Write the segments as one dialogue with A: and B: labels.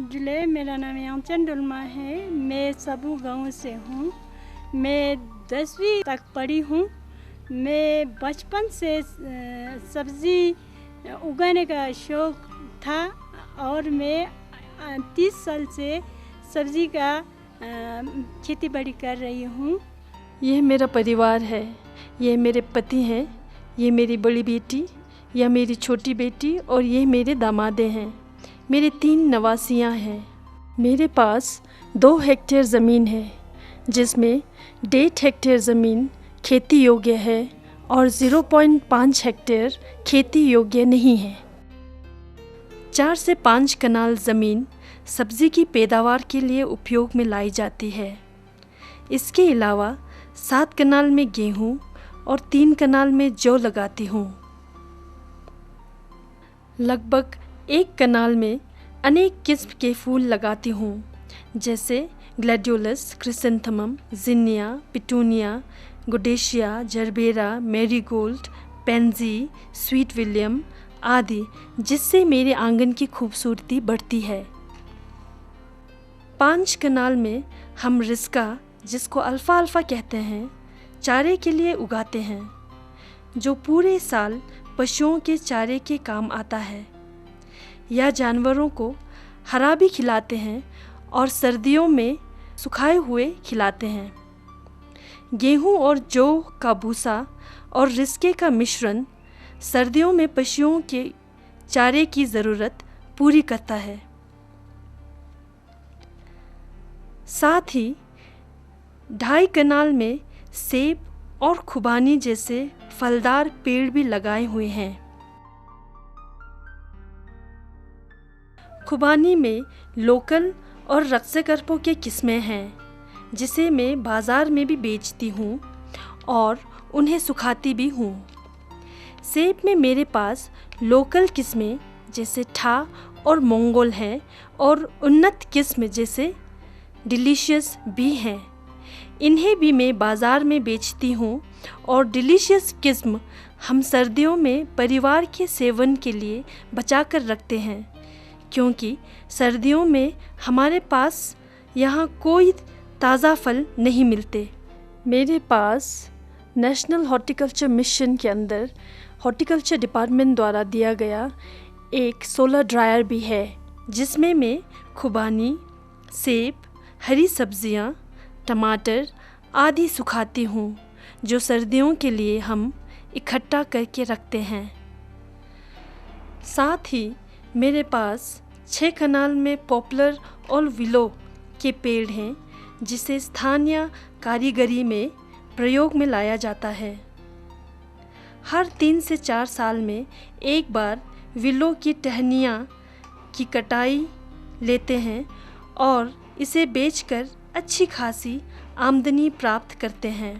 A: जिले। मेरा नाम यांचन डुल्मा है। मैं सबू गांव से हूँ। मैं 10वीं तक पढ़ी हूँ। मैं बचपन से सब्ज़ी उगाने का शौक़ था और मैं 30 साल से सब्ज़ी का खेती बाड़ी कर रही हूँ।
B: यह मेरा परिवार है। ये मेरे पति हैं, ये मेरी बड़ी बेटी, यह मेरी छोटी बेटी और ये मेरे दामादे हैं। मेरे 3 नवासियाँ हैं। मेरे पास 2 हेक्टेयर ज़मीन है जिसमें 1.5 हेक्टेयर ज़मीन खेती योग्य है और 0.5 हेक्टेयर खेती योग्य नहीं है। 4 से 5 कनाल ज़मीन सब्ज़ी की पैदावार के लिए उपयोग में लाई जाती है। इसके अलावा 7 कनाल में गेहूँ और 3 कनाल में जौ लगाती हूँ। लगभग 1 कनाल में अनेक किस्म के फूल लगाती हूँ, जैसे gladiolus, chrysanthemum, zinnia, petunia, godetia, gerbera, marigold, pansy, sweet william आदि, जिससे मेरे आंगन की खूबसूरती बढ़ती है। 5 कनाल में हम रिस्का, जिसको अल्फ़ाल्फ़ा कहते हैं, चारे के लिए उगाते हैं, जो पूरे साल पशुओं के चारे के काम आता है। यह जानवरों को हरा भी खिलाते हैं और सर्दियों में सुखाए हुए खिलाते हैं। गेहूं और जौ का भूसा और रिस्के का मिश्रण सर्दियों में पशुओं के चारे की ज़रूरत पूरी करता है। साथ ही 2.5 कनाल में सेब और खुबानी जैसे फलदार पेड़ भी लगाए हुए हैं। खुबानी में लोकल और रक्सकर्पों के किस्में हैं, जिसे मैं बाज़ार में भी बेचती हूँ और उन्हें सुखाती भी हूँ। सेब में मेरे पास लोकल किस्में जैसे ठा और मंगोल हैं और उन्नत किस्म जैसे डिलीशियस भी हैं। इन्हें भी मैं बाज़ार में बेचती हूँ और डिलीशियस किस्म हम सर्दियों में परिवार के सेवन के लिए बचा कर रखते हैं, क्योंकि सर्दियों में हमारे पास यहाँ कोई ताज़ा फल नहीं मिलते। मेरे पास नेशनल हॉर्टिकल्चर मिशन के अंदर हॉर्टिकल्चर डिपार्टमेंट द्वारा दिया गया एक सोलर ड्रायर भी है, जिसमें मैं खुबानी, सेब, हरी सब्जियाँ, टमाटर आदि सुखाती हूँ, जो सर्दियों के लिए हम इकट्ठा करके रखते हैं। साथ ही मेरे पास 6 कनाल में पॉपुलर और विलो के पेड़ हैं, जिसे स्थानीय कारीगरी में प्रयोग में लाया जाता है। हर 3 से 4 साल में एक बार विलो की टहनियाँ की कटाई लेते हैं और इसे बेचकर अच्छी खासी आमदनी प्राप्त करते हैं।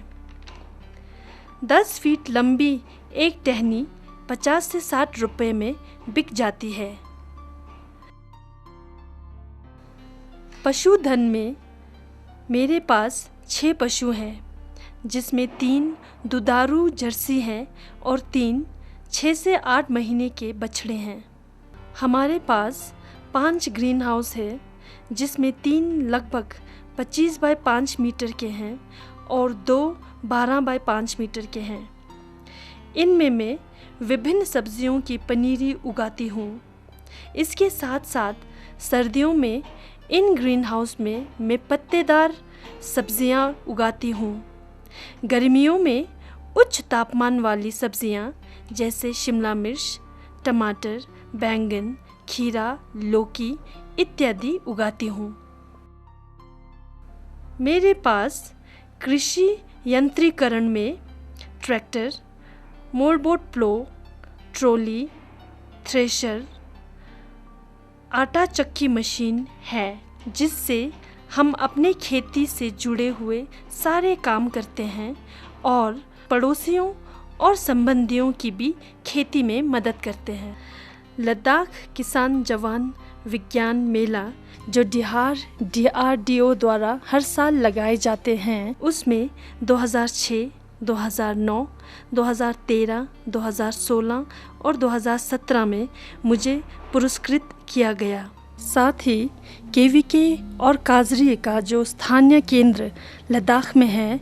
B: 10 फीट लंबी एक टहनी 50 से 60 रुपए में बिक जाती है। पशुधन में मेरे पास 6 पशु हैं, जिसमें 3 दुधारू जर्सी हैं और 3 6 से 8 महीने के बछड़े हैं। हमारे पास 5 ग्रीन हाउस है, जिसमें 3 लगभग 25 बाय 5 मीटर के हैं और 2 12 बाय 5 मीटर के हैं। इनमें मैं विभिन्न सब्जियों की पनीरी उगाती हूँ। इसके साथ साथ सर्दियों में इन ग्रीन हाउस में मैं पत्तेदार सब्जियाँ उगाती हूँ। गर्मियों में उच्च तापमान वाली सब्जियाँ जैसे शिमला मिर्च, टमाटर, बैंगन, खीरा, लौकी इत्यादि उगाती हूँ। मेरे पास कृषि यंत्रीकरण में ट्रैक्टर, मोलबोट प्लो, ट्रॉली, थ्रेशर, आटा चक्की मशीन है, जिससे हम अपने खेती से जुड़े हुए सारे काम करते हैं और पड़ोसियों और संबंधियों की भी खेती में मदद करते हैं। लद्दाख किसान जवान विज्ञान मेला जो DRDO द्वारा हर साल लगाए जाते हैं, उसमें 2006, 2009, 2013, 2016 और 2017 में मुझे पुरस्कृत किया गया। साथ ही केवीके और काजरी का जो स्थानीय केंद्र लद्दाख में है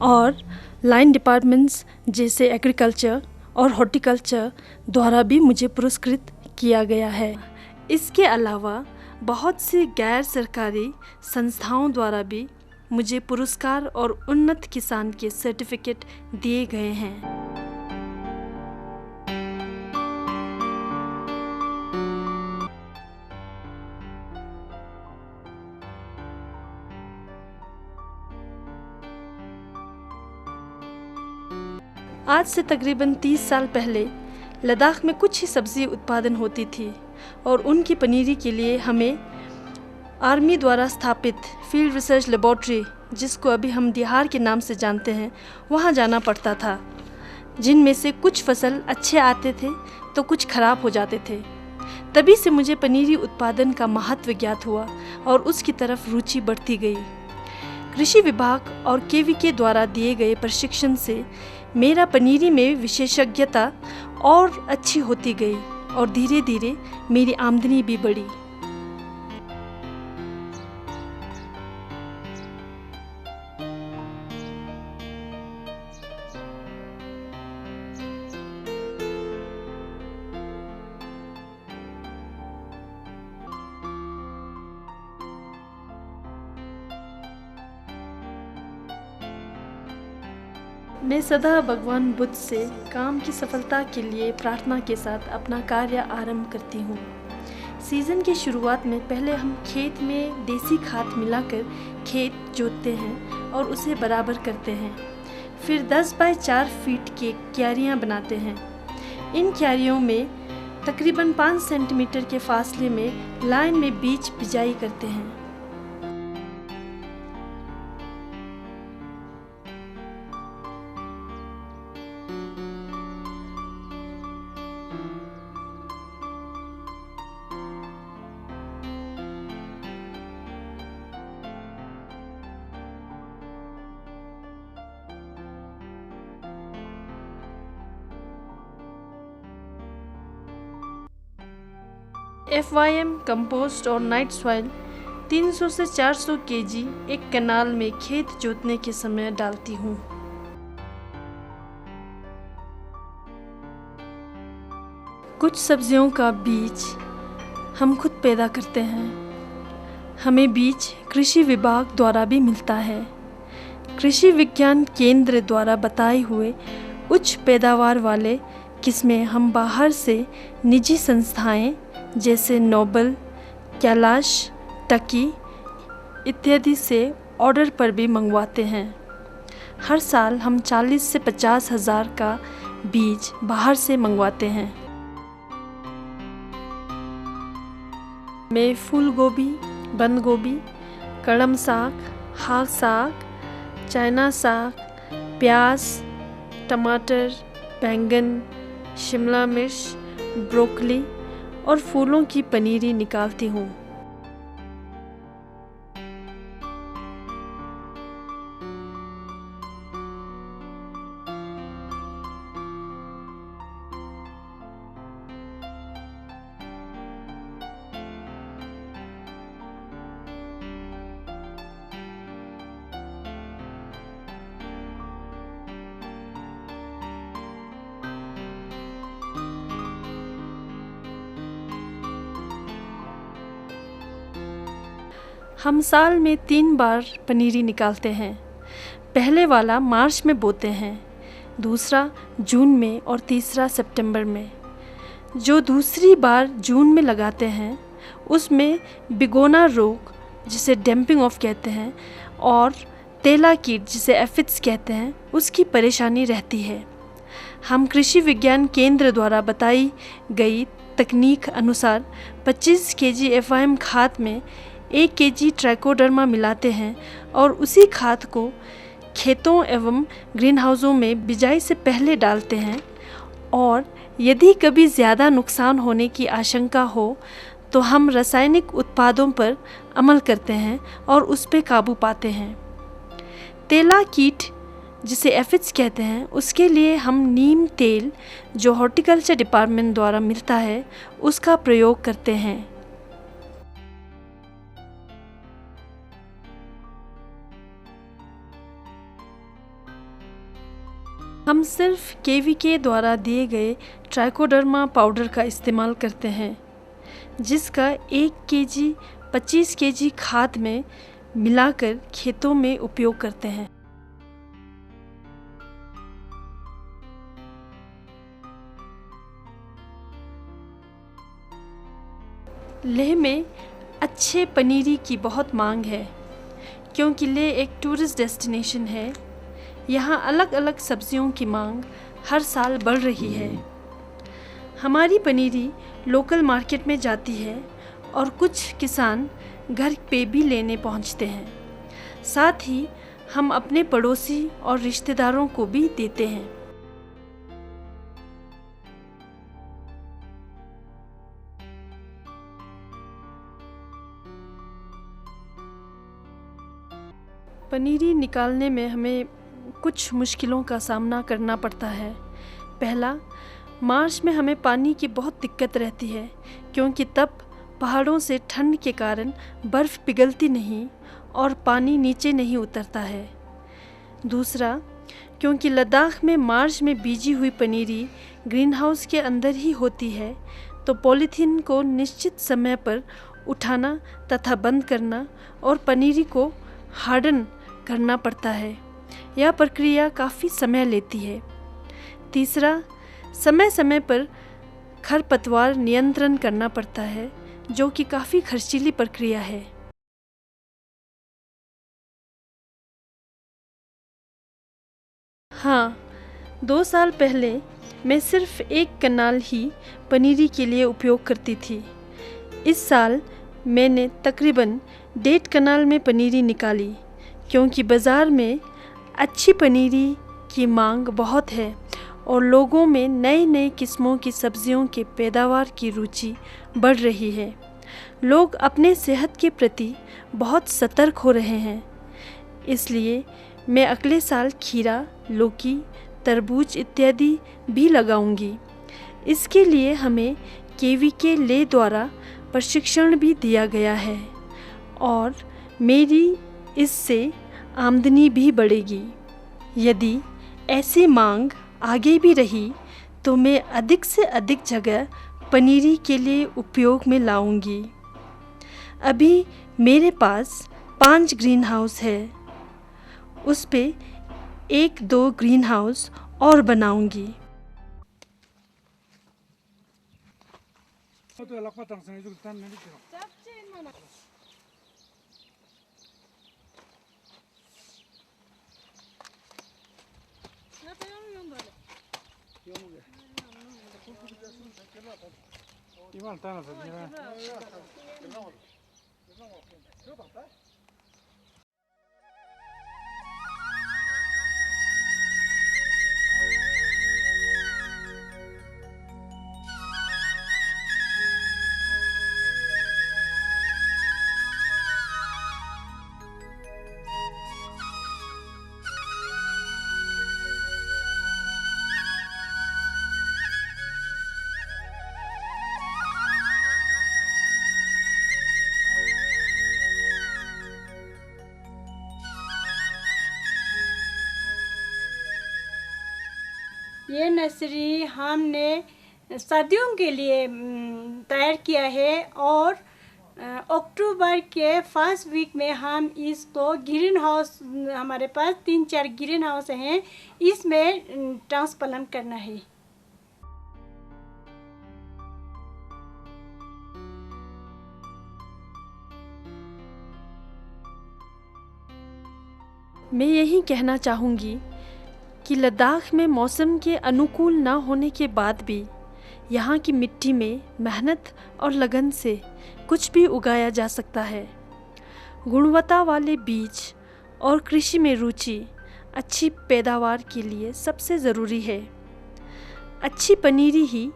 B: और लाइन डिपार्टमेंट्स जैसे एग्रीकल्चर और हॉर्टिकल्चर द्वारा भी मुझे पुरस्कृत किया गया है। इसके अलावा बहुत सी गैर सरकारी संस्थाओं द्वारा भी मुझे पुरस्कार और उन्नत किसान के सर्टिफिकेट दिए गए हैं। आज से तकरीबन 30 साल पहले लद्दाख में कुछ ही सब्ज़ी उत्पादन होती थी और उनकी पनीरी के लिए हमें आर्मी द्वारा स्थापित फील्ड रिसर्च लेबॉर्ट्री, जिसको अभी हम दिहार के नाम से जानते हैं, वहाँ जाना पड़ता था, जिनमें से कुछ फसल अच्छे आते थे तो कुछ खराब हो जाते थे। तभी से मुझे पनीरी उत्पादन का महत्व ज्ञात हुआ और उसकी तरफ रुचि बढ़ती गई। कृषि विभाग और केवीके द्वारा दिए गए प्रशिक्षण से मेरा पनीरी में विशेषज्ञता और अच्छी होती गई और धीरे धीरे मेरी आमदनी भी बढ़ी। मैं सदा भगवान बुद्ध से काम की सफलता के लिए प्रार्थना के साथ अपना कार्य आरंभ करती हूँ। सीज़न की शुरुआत में पहले हम खेत में देसी खाद मिलाकर खेत जोतते हैं और उसे बराबर करते हैं। फिर 10 बाय 4 फीट की क्यारियाँ बनाते हैं। इन क्यारियों में तकरीबन 5 सेंटीमीटर के फासले में लाइन में बीज बिजाई करते हैं। FYM कंपोस्ट और नाइट सॉइल 300 से 400 kg एक कैनाल में खेत जोतने के समय डालती हूँ। कुछ सब्जियों का बीज हम खुद पैदा करते हैं। हमें बीज कृषि विभाग द्वारा भी मिलता है। कृषि विज्ञान केंद्र द्वारा बताए हुए उच्च पैदावार वाले किस्में हम बाहर से निजी संस्थाएं जैसे नोबल, कैलाश, टकी इत्यादि से ऑर्डर पर भी मंगवाते हैं। हर साल हम 40 से 50 हज़ार का बीज बाहर से मंगवाते हैं। मैं फूल गोभी, बंद गोभी, कड़म साग, हाँक साग, चाइना साग, प्याज, टमाटर, बैंगन, शिमला मिर्च, ब्रोकली और फूलों की पनीरी निकालती हूँ। हम साल में 3 बार पनीरी निकालते हैं। पहले वाला मार्च में बोते हैं, दूसरा जून में और तीसरा सितंबर में। जो दूसरी बार जून में लगाते हैं उसमें बिगोना रोग, जिसे डैम्पिंग ऑफ कहते हैं, और तेला कीट, जिसे एफिड्स कहते हैं, उसकी परेशानी रहती है। हम कृषि विज्ञान केंद्र द्वारा बताई गई तकनीक अनुसार 25 kg FYM खाद में 1 kg ट्राइकोडर्मा मिलाते हैं और उसी खाद को खेतों एवं ग्रीन हाउसों में बिजाई से पहले डालते हैं। और यदि कभी ज़्यादा नुकसान होने की आशंका हो तो हम रासायनिक उत्पादों पर अमल करते हैं और उस पर काबू पाते हैं। तेला कीट, जिसे एफिड्स कहते हैं, उसके लिए हम नीम तेल, जो हॉर्टिकल्चर डिपार्टमेंट द्वारा मिलता है, उसका प्रयोग करते हैं। हम सिर्फ केवीके द्वारा दिए गए ट्राइकोडर्मा पाउडर का इस्तेमाल करते हैं, जिसका 1 केजी 25 केजी खाद में मिलाकर खेतों में उपयोग करते हैं। लेह में अच्छे पनीरी की बहुत मांग है, क्योंकि लेह एक टूरिस्ट डेस्टिनेशन है। यहाँ अलग अलग सब्जियों की मांग हर साल बढ़ रही है। हमारी पनीरी लोकल मार्केट में जाती है और कुछ किसान घर पे भी लेने पहुँचते हैं। साथ ही हम अपने पड़ोसी और रिश्तेदारों को भी देते हैं। पनीरी निकालने में हमें कुछ मुश्किलों का सामना करना पड़ता है। पहला, मार्च में हमें पानी की बहुत दिक्कत रहती है, क्योंकि तब पहाड़ों से ठंड के कारण बर्फ़ पिघलती नहीं और पानी नीचे नहीं उतरता है। दूसरा, क्योंकि लद्दाख में मार्च में बीजी हुई पनीरी ग्रीन हाउस के अंदर ही होती है, तो पॉलीथीन को निश्चित समय पर उठाना तथा बंद करना और पनीरी को हार्डन करना पड़ता है। यह प्रक्रिया काफ़ी समय लेती है। तीसरा, समय समय पर खरपतवार नियंत्रण करना पड़ता है, जो कि काफ़ी खर्चीली प्रक्रिया है। हाँ, 2 साल पहले मैं सिर्फ 1 कनाल ही पनीरी के लिए उपयोग करती थी। इस साल मैंने तकरीबन 1.5 कनाल में पनीरी निकाली, क्योंकि बाज़ार में अच्छी पनीरी की मांग बहुत है और लोगों में नए नए किस्मों की सब्जियों के पैदावार की रुचि बढ़ रही है। लोग अपने सेहत के प्रति बहुत सतर्क हो रहे हैं। इसलिए मैं अगले साल खीरा, लौकी, तरबूज इत्यादि भी लगाऊंगी। इसके लिए हमें केवीके लेह द्वारा प्रशिक्षण भी दिया गया है और मेरी इससे आमदनी भी बढ़ेगी। यदि ऐसी मांग आगे भी रही तो मैं अधिक से अधिक जगह पनीरी के लिए उपयोग में लाऊंगी। अभी मेरे पास 5 ग्रीन हाउस है, उस पे 1-2 ग्रीन हाउस और बनाऊंगी।
A: ये नर्सरी हमने सर्दियों के लिए तैयार किया है और अक्टूबर के फर्स्ट वीक में हम इसको ग्रीन हाउस, हमारे पास 3-4 ग्रीन हाउस हैं, इसमें ट्रांसप्लांट करना है।
B: मैं यही कहना चाहूँगी कि लद्दाख में मौसम के अनुकूल न होने के बाद भी यहाँ की मिट्टी में मेहनत और लगन से कुछ भी उगाया जा सकता है। गुणवत्ता वाले बीज और कृषि में रुचि अच्छी पैदावार के लिए सबसे ज़रूरी है। अच्छी पनीरी ही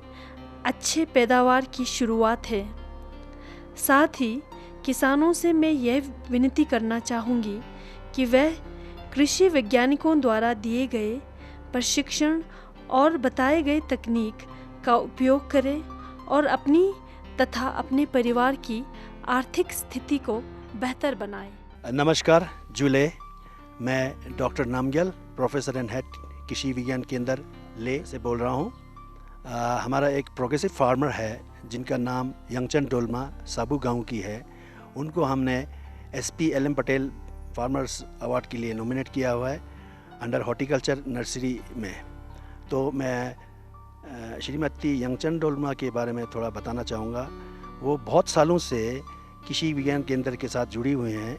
B: अच्छे पैदावार की शुरुआत है। साथ ही किसानों से मैं यह विनती करना चाहूँगी कि वह कृषि वैज्ञानिकों द्वारा दिए गए प्रशिक्षण और बताए गए तकनीक का उपयोग करें और अपनी तथा अपने परिवार की आर्थिक स्थिति को बेहतर बनाएं।
C: नमस्कार जुले, मैं doctor Namgyal, professor and head कृषि विज्ञान केंद्र ले से बोल रहा हूँ। हमारा एक प्रोग्रेसिव फार्मर है जिनका नाम यंगचन डोलमा साबू गांव की है। उनको हमने SP LM Patel farmers award के लिए नॉमिनेट किया हुआ है अंडर हॉर्टिकल्चर नर्सरी में। तो मैं श्रीमती यंगचन डोलमा के बारे में थोड़ा बताना चाहूँगा। वो बहुत सालों से कृषि विज्ञान केंद्र के साथ जुड़ी हुई हैं।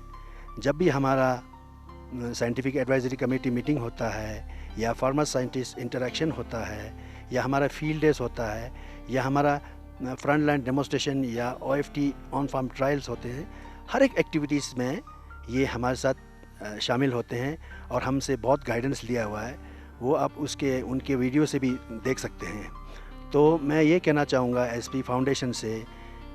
C: जब भी हमारा साइंटिफिक एडवाइजरी कमेटी मीटिंग होता है या फार्मर साइंटिस्ट इंटरेक्शन होता है या हमारा फील्ड डेज होता है या हमारा फ्रंट लाइन डेमोस्ट्रेशन या OFT ऑन फार्म ट्रायल्स होते हैं, हर एक एक्टिविटीज़ में ये हमारे साथ शामिल होते हैं और हमसे बहुत गाइडेंस लिया हुआ है। वो आप उनके वीडियो से भी देख सकते हैं। तो मैं ये कहना चाहूँगा SP फाउंडेशन से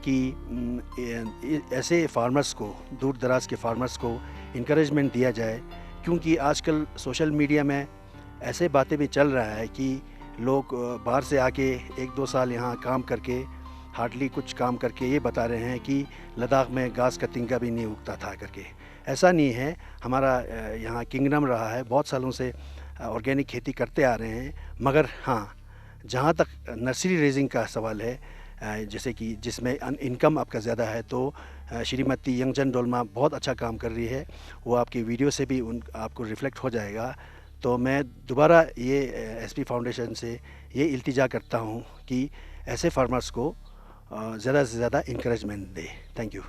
C: कि ऐसे फार्मर्स को, दूर दराज के फार्मर्स को इनकरेजमेंट दिया जाए, क्योंकि आजकल सोशल मीडिया में ऐसे बातें भी चल रहा है कि लोग बाहर से आके 1-2 साल यहाँ काम करके हार्डली कुछ काम करके ये बता रहे हैं कि लद्दाख में घास का तिनका भी नहीं उगता था करके। ऐसा नहीं है। हमारा यहाँ किंगडम रहा है, बहुत सालों से ऑर्गेनिक खेती करते आ रहे हैं। मगर हाँ, जहाँ तक नर्सरी रेजिंग का सवाल है, जैसे कि जिसमें इनकम आपका ज़्यादा है, तो श्रीमती यंगचन डोलमा बहुत अच्छा काम कर रही है। वो आपकी वीडियो से भी आपको रिफ्लेक्ट हो जाएगा। तो मैं दोबारा ये SP फाउंडेशन से ये इल्तिजा करता हूँ कि ऐसे फार्मर्स को ज़्यादा से ज़्यादा इंकरेजमेंट दे। Thank you.